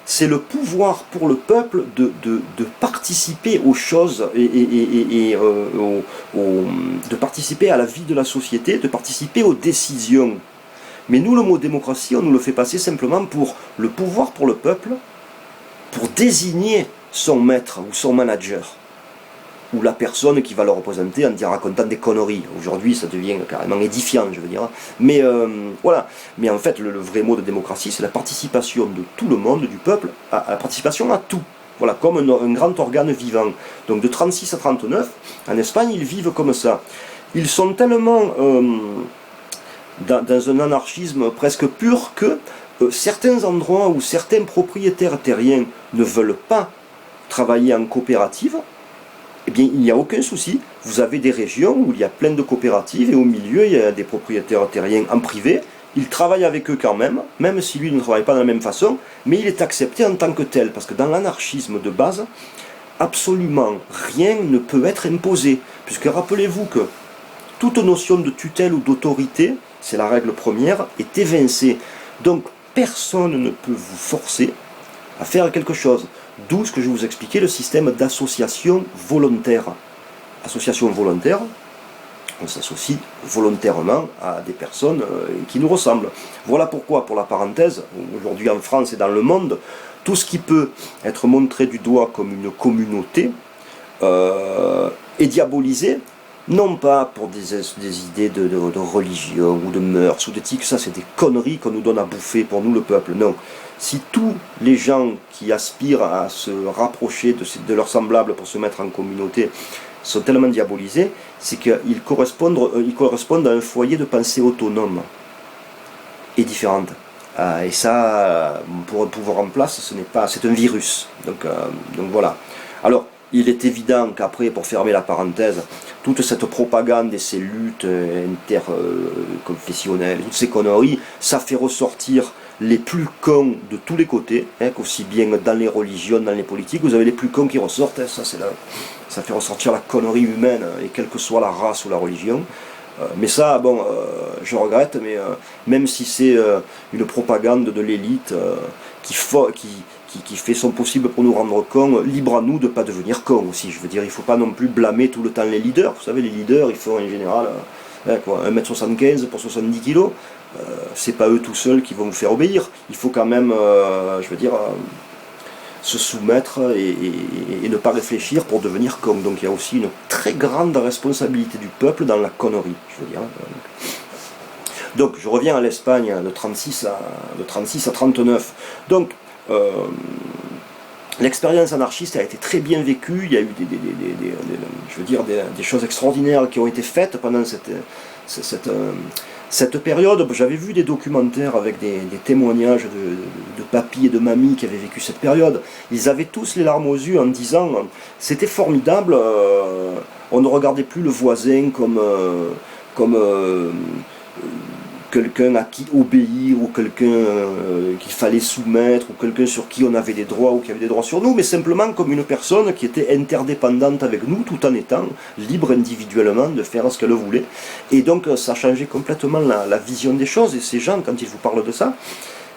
A: c'est le pouvoir pour le peuple de participer aux choses et de participer à la vie de la société, de participer aux décisions. Mais nous, le mot démocratie, on nous le fait passer simplement pour le pouvoir pour le peuple, pour désigner son maître ou son manager, ou la personne qui va le représenter en racontant des conneries. Aujourd'hui, ça devient carrément édifiant, je veux dire. Mais voilà. Mais en fait, le vrai mot de démocratie, c'est la participation de tout le monde, du peuple, à la participation à tout. Voilà, comme un grand organe vivant. Donc de 36 à 39, en Espagne, ils vivent comme ça. Ils sont tellement dans un anarchisme presque pur que certains endroits où certains propriétaires terriens ne veulent pas travailler en coopérative, eh bien, il n'y a aucun souci. Vous avez des régions où il y a plein de coopératives et au milieu, il y a des propriétaires terriens en privé. Il travaille avec eux quand même si lui ne travaille pas de la même façon, mais il est accepté en tant que tel, parce que dans l'anarchisme de base, absolument rien ne peut être imposé. Puisque rappelez-vous que toute notion de tutelle ou d'autorité, c'est la règle première, est évincée. Donc personne ne peut vous forcer à faire quelque chose. D'où ce que je vous expliquais, le système d'association volontaire. Association volontaire, on s'associe volontairement à des personnes qui nous ressemblent. Voilà pourquoi, pour la parenthèse, aujourd'hui en France et dans le monde, tout ce qui peut être montré du doigt comme une communauté est diabolisé, non pas pour des idées de religion ou de mœurs ou d'éthique, ça c'est des conneries qu'on nous donne à bouffer pour nous le peuple, non. Si tous les gens qui aspirent à se rapprocher de leurs semblables pour se mettre en communauté sont tellement diabolisés, c'est qu'ils correspondent à un foyer de pensée autonome et différente. Et ça, pour un pouvoir en place, c'est un virus. Donc voilà. Alors, il est évident qu'après, pour fermer la parenthèse, toute cette propagande et ces luttes interconfessionnelles, toutes ces conneries, ça fait ressortir les plus cons de tous les côtés, qu'aussi bien dans les religions, dans les politiques, vous avez les plus cons qui ressortent, ça fait ressortir la connerie humaine, et quelle que soit la race ou la religion. Mais ça, bon, je regrette, mais même si c'est une propagande de l'élite qui fait son possible pour nous rendre cons, libre à nous de ne pas devenir cons aussi. Je veux dire, il ne faut pas non plus blâmer tout le temps les leaders. Vous savez, les leaders, ils font en général 1m75 pour 70 kg. C'est pas eux tout seuls qui vont vous faire obéir. Il faut quand même, se soumettre et ne pas réfléchir pour devenir con. Donc il y a aussi une très grande responsabilité du peuple dans la connerie, je veux dire. Donc je reviens à l'Espagne de 36 à 39. Donc l'expérience anarchiste a été très bien vécue. Il y a eu des choses extraordinaires qui ont été faites pendant cette période. J'avais vu des documentaires avec des témoignages de papis et de mamies qui avaient vécu cette période. Ils avaient tous les larmes aux yeux en disant c'était formidable, on ne regardait plus le voisin comme quelqu'un à qui obéir, ou quelqu'un qu'il fallait soumettre, ou quelqu'un sur qui on avait des droits, ou qui avait des droits sur nous, mais simplement comme une personne qui était interdépendante avec nous, tout en étant libre individuellement de faire ce qu'elle voulait. Et donc ça changeait complètement la vision des choses, et ces gens, quand ils vous parlent de ça,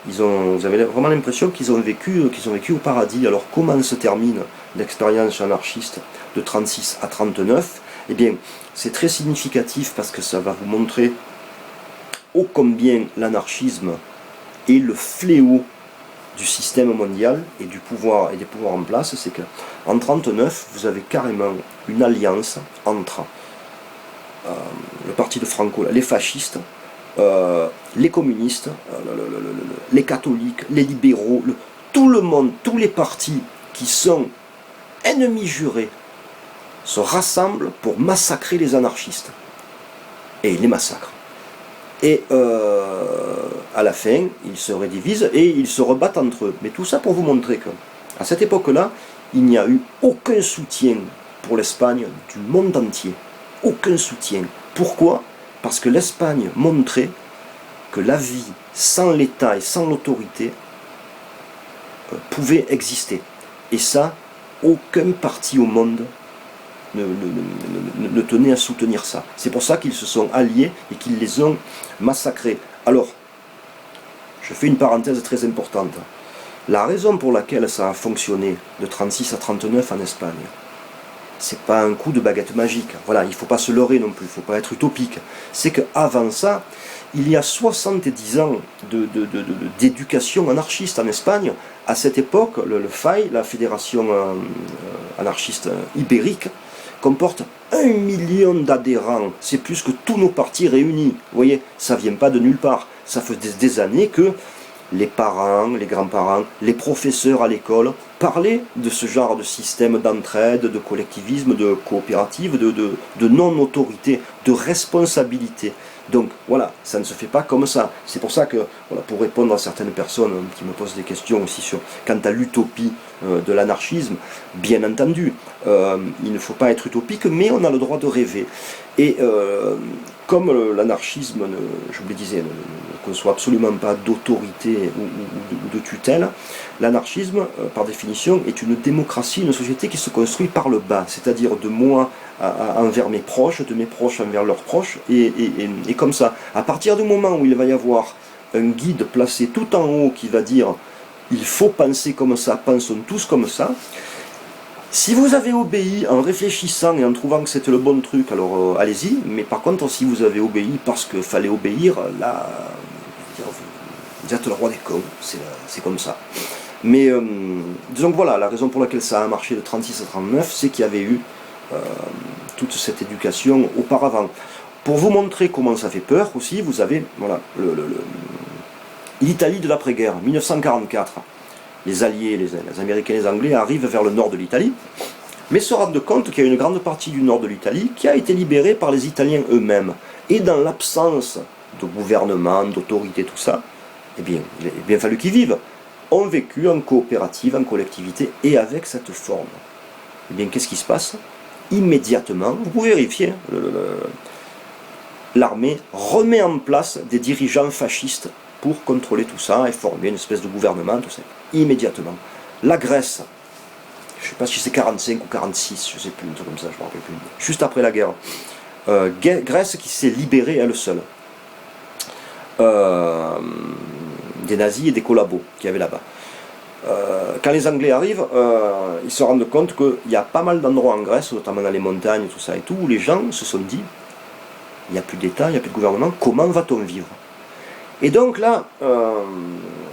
A: vous avez vraiment l'impression qu'ils ont vécu au paradis. Alors comment se termine l'expérience anarchiste de 36 à 39 ? Eh bien, c'est très significatif parce que ça va vous montrer ô combien l'anarchisme est le fléau du système mondial et du pouvoir et des pouvoirs en place. C'est qu'en 1939, vous avez carrément une alliance entre le parti de Franco, les fascistes, les communistes, les catholiques, les libéraux, tout le monde, tous les partis qui sont ennemis jurés se rassemblent pour massacrer les anarchistes. Et ils les massacrent. Et à la fin, ils se redivisent et ils se rebattent entre eux. Mais tout ça pour vous montrer que, à cette époque-là, il n'y a eu aucun soutien pour l'Espagne du monde entier. Aucun soutien. Pourquoi? Parce que l'Espagne montrait que la vie sans l'État et sans l'autorité pouvait exister. Et ça, aucun parti au monde ne tenait à soutenir ça. C'est pour ça qu'ils se sont alliés et qu'ils les ont massacrés. Alors, je fais une parenthèse très importante. La raison pour laquelle ça a fonctionné de 36 à 39 en Espagne, c'est pas un coup de baguette magique. Voilà, il ne faut pas se leurrer non plus, il ne faut pas être utopique. C'est qu'avant ça, il y a 70 ans d'éducation anarchiste en Espagne. À cette époque, le FAI, la Fédération anarchiste ibérique, comporte 1 million d'adhérents. C'est plus que tous nos partis réunis. Vous voyez, ça ne vient pas de nulle part. Ça fait des années que les parents, les grands-parents, les professeurs à l'école parlaient de ce genre de système d'entraide, de collectivisme, de coopérative, de non-autorité, de responsabilité. Donc voilà, ça ne se fait pas comme ça. C'est pour ça que, voilà, pour répondre à certaines personnes qui me posent des questions aussi quant à l'utopie de l'anarchisme, bien entendu, il ne faut pas être utopique, mais on a le droit de rêver. Et comme l'anarchisme, je vous le disais, ne conçoit absolument pas d'autorité ou de tutelle, l'anarchisme, par définition, est une démocratie, une société qui se construit par le bas, c'est-à-dire de moi envers mes proches, de mes proches envers leurs proches, et comme ça. À partir du moment où il va y avoir un guide placé tout en haut qui va dire « il faut penser comme ça, pensons tous comme ça », si vous avez obéi en réfléchissant et en trouvant que c'était le bon truc, alors allez-y, mais par contre, si vous avez obéi parce qu'il fallait obéir, là, vous êtes le roi des cons, c'est comme ça. Mais disons que voilà, la raison pour laquelle ça a marché de 36 à 39, c'est qu'il y avait eu toute cette éducation auparavant. Pour vous montrer comment ça fait peur aussi, vous avez voilà, l'Italie de l'après-guerre, 1944. Les Alliés, les Américains et les Anglais arrivent vers le nord de l'Italie, mais se rendent compte qu'il y a une grande partie du nord de l'Italie qui a été libérée par les Italiens eux-mêmes. Et dans l'absence de gouvernement, d'autorité, tout ça, eh bien, il a bien fallu qu'ils vivent. Ont vécu en coopérative, en collectivité, et avec cette forme. Eh bien, qu'est-ce qui se passe? Immédiatement, vous pouvez vérifier, l'armée remet en place des dirigeants fascistes pour contrôler tout ça et former une espèce de gouvernement, tout ça. Immédiatement. La Grèce, je ne sais pas si c'est 45 ou 46, je ne sais plus, un truc comme ça, je ne me rappelle plus. Juste après la guerre. Grèce qui s'est libérée elle seule. Des nazis et des collabos qu'il y avait là-bas. Quand les Anglais arrivent, ils se rendent compte qu'il y a pas mal d'endroits en Grèce, notamment dans les montagnes, tout ça et tout, où les gens se sont dit, il n'y a plus d'État, il n'y a plus de gouvernement, comment va-t-on vivre? Et donc là,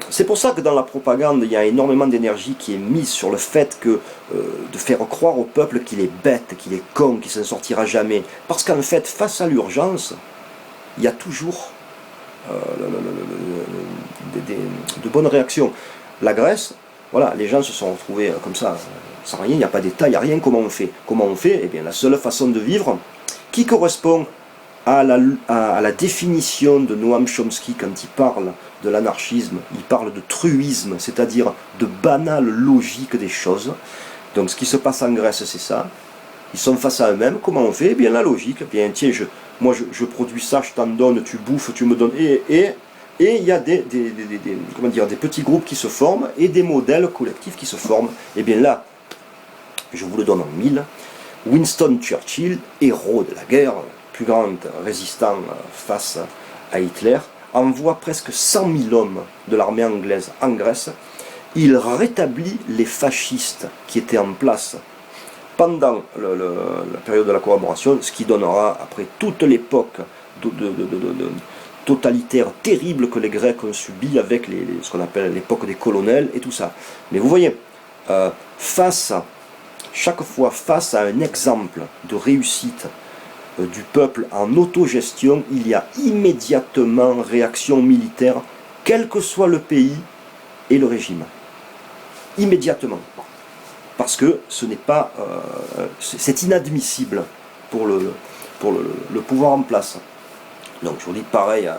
A: c'est pour ça que dans la propagande, il y a énormément d'énergie qui est mise sur le fait que de faire croire au peuple qu'il est bête, qu'il est con, qu'il ne s'en sortira jamais. Parce qu'en fait, face à l'urgence, il y a toujours de bonnes réactions. La Grèce, voilà, les gens se sont retrouvés comme ça, sans rien, il n'y a pas d'État, il n'y a rien, comment on fait? Comment on fait? Eh bien, la seule façon de vivre, qui correspond à la définition de Noam Chomsky quand il parle de l'anarchisme, il parle de truisme, c'est-à-dire de banale logique des choses. Donc ce qui se passe en Grèce, c'est ça. Ils sont face à eux-mêmes. Comment on fait? Eh bien la logique. Eh bien tiens, moi je produis ça, je t'en donne, tu bouffes, tu me donnes. Et il y a des petits groupes qui se forment et des modèles collectifs qui se forment. Et bien là, je vous le donne en mille. Winston Churchill, héros de la guerre, plus grand résistant face à Hitler, envoie presque 100 000 hommes de l'armée anglaise en Grèce. Il rétablit les fascistes qui étaient en place pendant la période de la collaboration, ce qui donnera, après toute l'époque totalitaire terrible que les Grecs ont subi avec ce qu'on appelle l'époque des colonels et tout ça. Mais vous voyez, chaque fois face à un exemple de réussite du peuple en autogestion, il y a immédiatement réaction militaire, quel que soit le pays et le régime. Immédiatement. Parce que ce n'est pas... c'est inadmissible pour le pouvoir en place. Donc je vous dis pareil,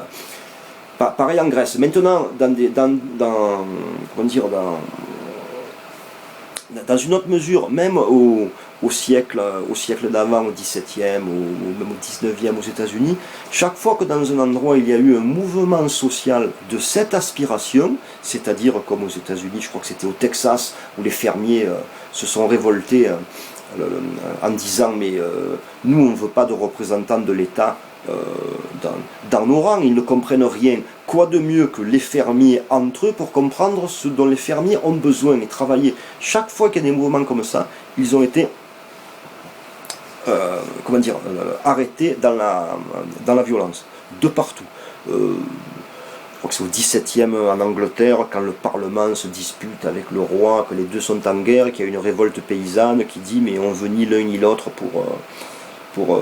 A: Pareil en Grèce. Maintenant, comment dire, dans une autre mesure, même au siècle d'avant, au XVIIe, ou même au XIXe aux États-Unis, chaque fois que dans un endroit il y a eu un mouvement social de cette aspiration, c'est-à-dire comme aux États-Unis, je crois que c'était au Texas, où les fermiers se sont révoltés en disant mais nous on ne veut pas de représentants de l'État dans nos rangs, ils ne comprennent rien. Quoi de mieux que les fermiers entre eux pour comprendre ce dont les fermiers ont besoin et travailler. Chaque fois qu'il y a des mouvements comme ça, ils ont été arrêtés dans la violence, de partout. Je crois que c'est au XVIIe en Angleterre, quand le Parlement se dispute avec le roi, que les deux sont en guerre, qu'il y a une révolte paysanne qui dit mais on veut ni l'un ni l'autre pour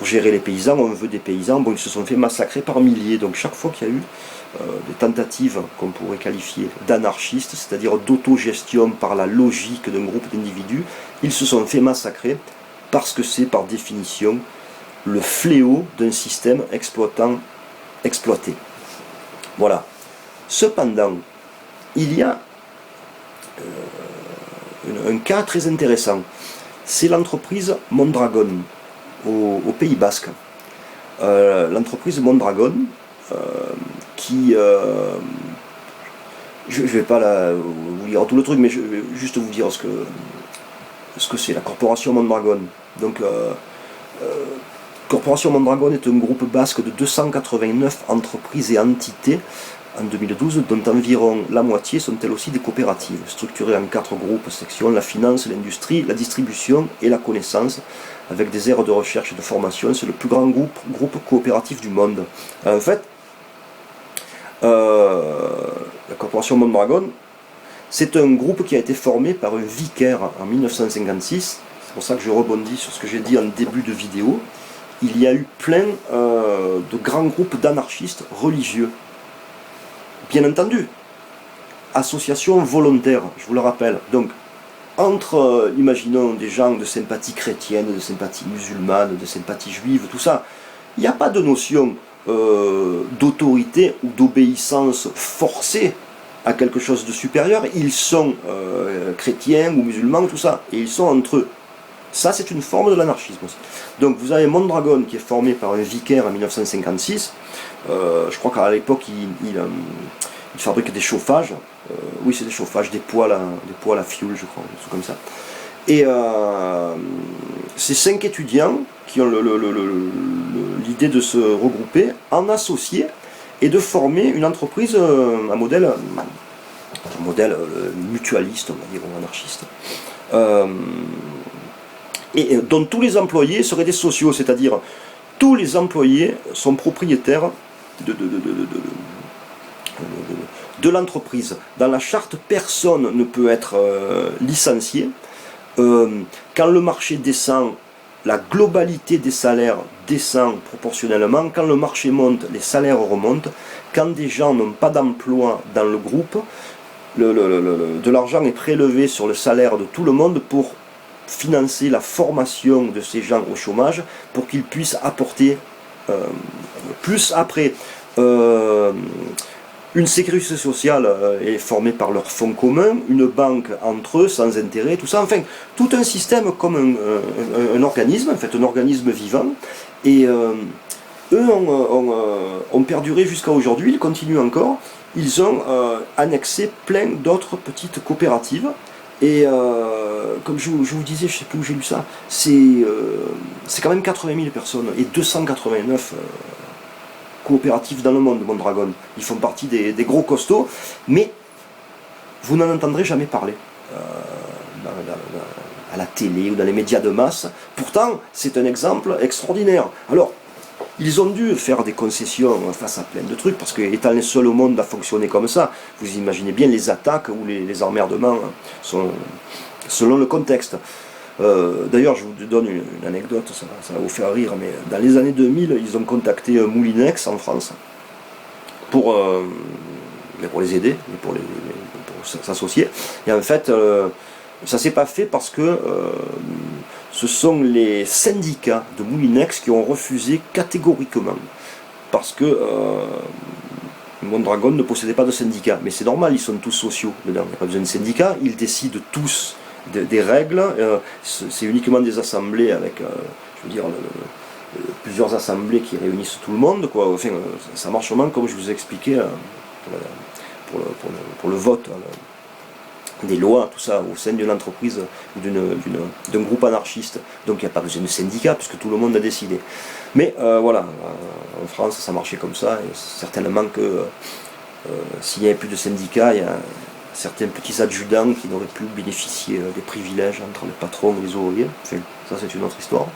A: gérer les paysans, on veut des paysans. Bon, ils se sont fait massacrer par milliers. Donc chaque fois qu'il y a eu des tentatives qu'on pourrait qualifier d'anarchistes, c'est-à-dire d'autogestion par la logique d'un groupe d'individus, ils se sont fait massacrer parce que c'est par définition le fléau d'un système exploité. Voilà. Cependant, il y a un cas très intéressant. C'est l'entreprise Mondragon au Pays Basque. L'entreprise Mondragon qui... je ne vais pas vous lire tout le truc, mais je vais juste vous dire ce que c'est, la corporation Mondragon. Donc, Corporation Mondragon est un groupe basque de 289 entreprises et entités en 2012, dont environ la moitié sont elles aussi des coopératives, structurées en 4 groupes, sections: la finance, l'industrie, la distribution et la connaissance, avec des aires de recherche et de formation. C'est le plus grand groupe coopératif du monde. En fait, la Corporation Mondragon, c'est un groupe qui a été formé par un vicaire en 1956. C'est pour ça que je rebondis sur ce que j'ai dit en début de vidéo. Il y a eu plein de grands groupes d'anarchistes religieux. Bien entendu, association volontaire, je vous le rappelle. Donc, entre, imaginons, des gens de sympathie chrétienne, de sympathie musulmane, de sympathie juive, tout ça, il n'y a pas de notion d'autorité ou d'obéissance forcée à quelque chose de supérieur. Ils sont chrétiens ou musulmans, tout ça, et ils sont entre eux. Ça, c'est une forme de l'anarchisme aussi. Donc, vous avez Mondragon qui est formé par un vicaire en 1956. Je crois qu'à l'époque, il fabrique des chauffages. Oui, c'est des chauffages, des poêles à fioul, je crois, des trucs comme ça. Et ces 5 étudiants qui ont l'idée de se regrouper en associés et de former une entreprise, un modèle mutualiste, on va dire, ou anarchiste. Et dont tous les employés seraient des sociaux, c'est-à-dire tous les employés sont propriétaires de l'entreprise. Dans la charte, personne ne peut être licencié. Quand le marché descend, la globalité des salaires descend proportionnellement. Quand le marché monte, les salaires remontent. Quand des gens n'ont pas d'emploi dans le groupe, de l'argent est prélevé sur le salaire de tout le monde pour financer la formation de ces gens au chômage, pour qu'ils puissent apporter plus après. Une sécurité sociale est formée par leurs fonds communs, une banque entre eux sans intérêt, tout ça, enfin tout un système comme un organisme, en fait un organisme vivant, et eux ont perduré jusqu'à aujourd'hui, ils continuent encore. Ils ont annexé plein d'autres petites coopératives. Et comme je vous disais, je ne sais plus où j'ai lu ça, c'est quand même 80 000 personnes et 289 coopératives dans le monde, Mondragon. Ils font partie des gros costauds, mais vous n'en entendrez jamais parler à la télé ou dans les médias de masse. Pourtant, c'est un exemple extraordinaire. Alors, ils ont dû faire des concessions face à plein de trucs, parce qu'étant les seuls au monde à fonctionner comme ça, vous imaginez bien les attaques ou les emmerdements sont selon le contexte. D'ailleurs, je vous donne une anecdote, ça va vous faire rire, mais dans les années 2000, ils ont contacté Moulinex en France pour les aider, pour s'associer. Et en fait, ça ne s'est pas fait parce que ce sont les syndicats de Moulinex qui ont refusé catégoriquement. Parce que Mondragon ne possédait pas de syndicat, mais c'est normal, ils sont tous sociaux dedans, il n'y a pas besoin de syndicat, ils décident tous des règles, c'est uniquement des assemblées avec, je veux dire, plusieurs assemblées qui réunissent tout le monde, quoi. Enfin, ça marche vraiment comme je vous ai expliqué pour le vote, des lois, tout ça, au sein d'une entreprise ou d'un groupe anarchiste. Donc il n'y a pas besoin de syndicat, puisque tout le monde a décidé. Mais voilà, en France, ça marchait comme ça, et certainement que s'il n'y avait plus de syndicats, il y a certains petits adjudants qui n'auraient plus bénéficié des privilèges entre les patrons et les ouvriers. Enfin, ça c'est une autre histoire.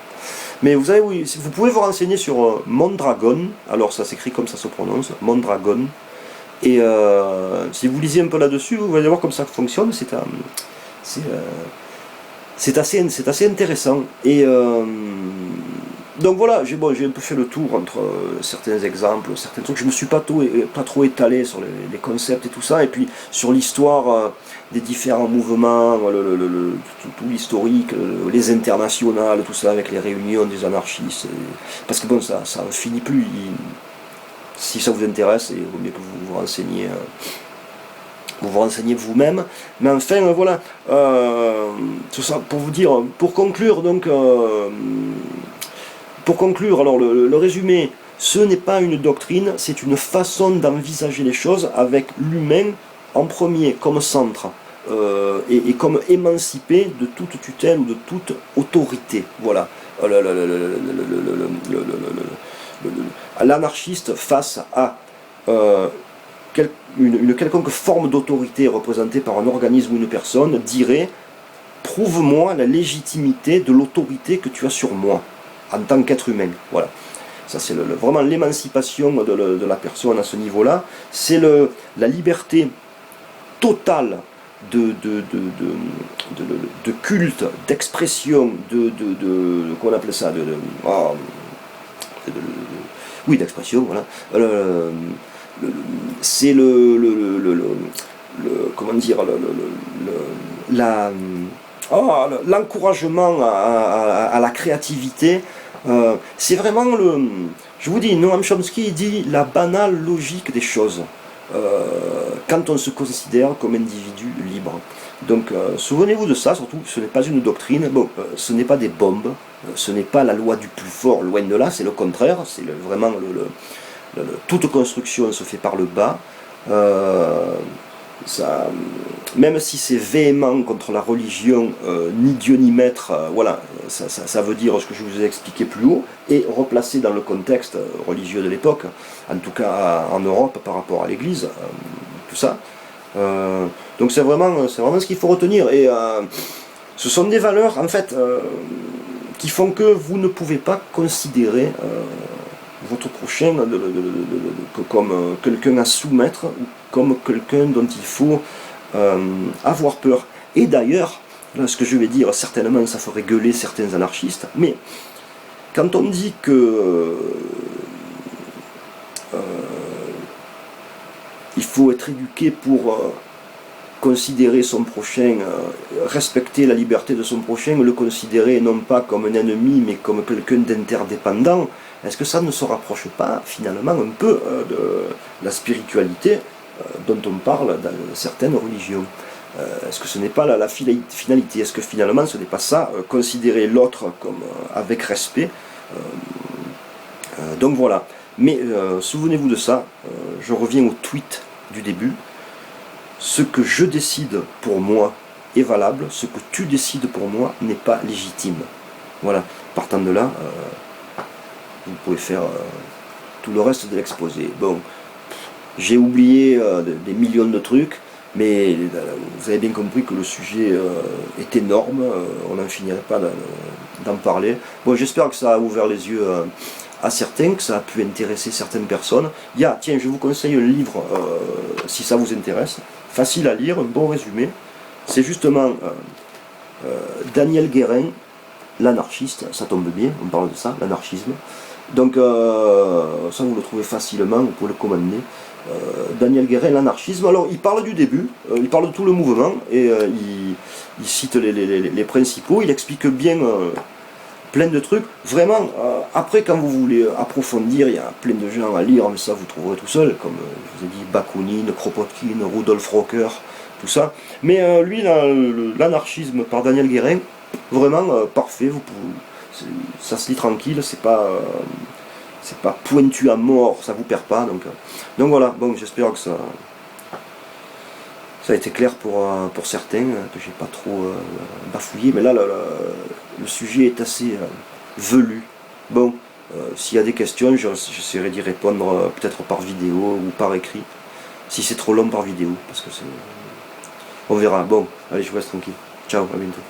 A: Mais vous savez, oui, vous pouvez vous renseigner sur Mondragon, alors ça s'écrit comme ça se prononce, Mondragon. Et si vous lisez un peu là-dessus, vous allez voir comme ça fonctionne, c'est assez intéressant. Et donc voilà, j'ai un peu fait le tour entre certains exemples, certains trucs. Je me suis pas trop étalé sur les concepts et tout ça, et puis sur l'histoire des différents mouvements, tout l'historique, les internationales, tout ça, avec les réunions des anarchistes. Parce que bon, ça ne finit plus. Si ça vous intéresse, il vaut mieux que vous vous renseigniez. Vous renseignez vous-même, mais enfin voilà, tout ça pour vous dire, pour conclure donc, alors le résumé, ce n'est pas une doctrine, c'est une façon d'envisager les choses avec l'humain en premier comme centre et comme émancipé de toute tutelle ou de toute autorité. Voilà. L'anarchiste face à une quelconque forme d'autorité représentée par un organisme ou une personne dirait « Prouve-moi la légitimité de l'autorité que tu as sur moi en tant qu'être humain. » Voilà. Ça, c'est vraiment l'émancipation de la personne à ce niveau-là. C'est la liberté totale de culte, d'expression, comment on appelle ça, oui, d'expression, voilà. C'est comment dire, l'encouragement à la créativité. C'est vraiment je vous dis, Noam Chomsky dit la banale logique des choses quand on se considère comme individu libre. Donc souvenez-vous de ça, surtout ce n'est pas une doctrine, bon, ce n'est pas des bombes, ce n'est pas la loi du plus fort, loin de là, c'est le contraire, c'est vraiment toute construction se fait par le bas. Même si c'est véhément contre la religion, ni Dieu ni maître, voilà, ça veut dire ce que je vous ai expliqué plus haut, et replacé dans le contexte religieux de l'époque, en tout cas en Europe par rapport à l'Église, tout ça. Donc c'est vraiment ce qu'il faut retenir, et ce sont des valeurs en fait qui font que vous ne pouvez pas considérer votre prochain comme quelqu'un à soumettre, ou comme quelqu'un dont il faut avoir peur. Et d'ailleurs, là, ce que je vais dire, certainement ça ferait gueuler certains anarchistes, mais quand on dit que il faut être éduqué pour considérer son prochain, respecter la liberté de son prochain, le considérer non pas comme un ennemi, mais comme quelqu'un d'interdépendant, est-ce que ça ne se rapproche pas finalement un peu de la spiritualité dont on parle dans certaines religions? Est-ce que ce n'est pas la finalité? Est-ce que finalement ce n'est pas ça, considérer l'autre comme avec respect? Donc voilà. Mais souvenez-vous de ça, je reviens au tweet du début. Ce que je décide pour moi est valable, ce que tu décides pour moi n'est pas légitime. Voilà. Partant de là, vous pouvez faire tout le reste de l'exposé. Bon, j'ai oublié des millions de trucs, mais vous avez bien compris que le sujet est énorme, on n'en finirait pas d'en parler. Bon, j'espère que ça a ouvert les yeux à certains, que ça a pu intéresser certaines personnes. Tiens, je vous conseille un livre, si ça vous intéresse, facile à lire, un bon résumé. C'est justement Daniel Guérin, l'anarchiste, ça tombe bien, on parle de ça, l'anarchisme. Donc ça vous le trouvez facilement, vous pouvez le commander. Daniel Guérin, l'anarchisme. Alors il parle du début, il parle de tout le mouvement, et il cite les principaux, il explique bien plein de trucs. Vraiment, après, quand vous voulez approfondir, il y a plein de gens à lire, mais ça vous trouverez tout seul, comme je vous ai dit, Bakounine, Kropotkin, Rudolf Rocker, tout ça. Mais lui, l'anarchisme par Daniel Guérin, vraiment parfait, ça se lit tranquille, c'est pas pointu à mort, ça vous perd pas. Donc voilà, bon, j'espère que ça a été clair pour certains, que j'ai pas trop bafouillé, mais là, le sujet est assez velu. Bon, s'il y a des questions, j'essaierai d'y répondre peut-être par vidéo ou par écrit. Si c'est trop long par vidéo, parce que on verra. Bon, allez, je vous laisse tranquille. Ciao, à bientôt.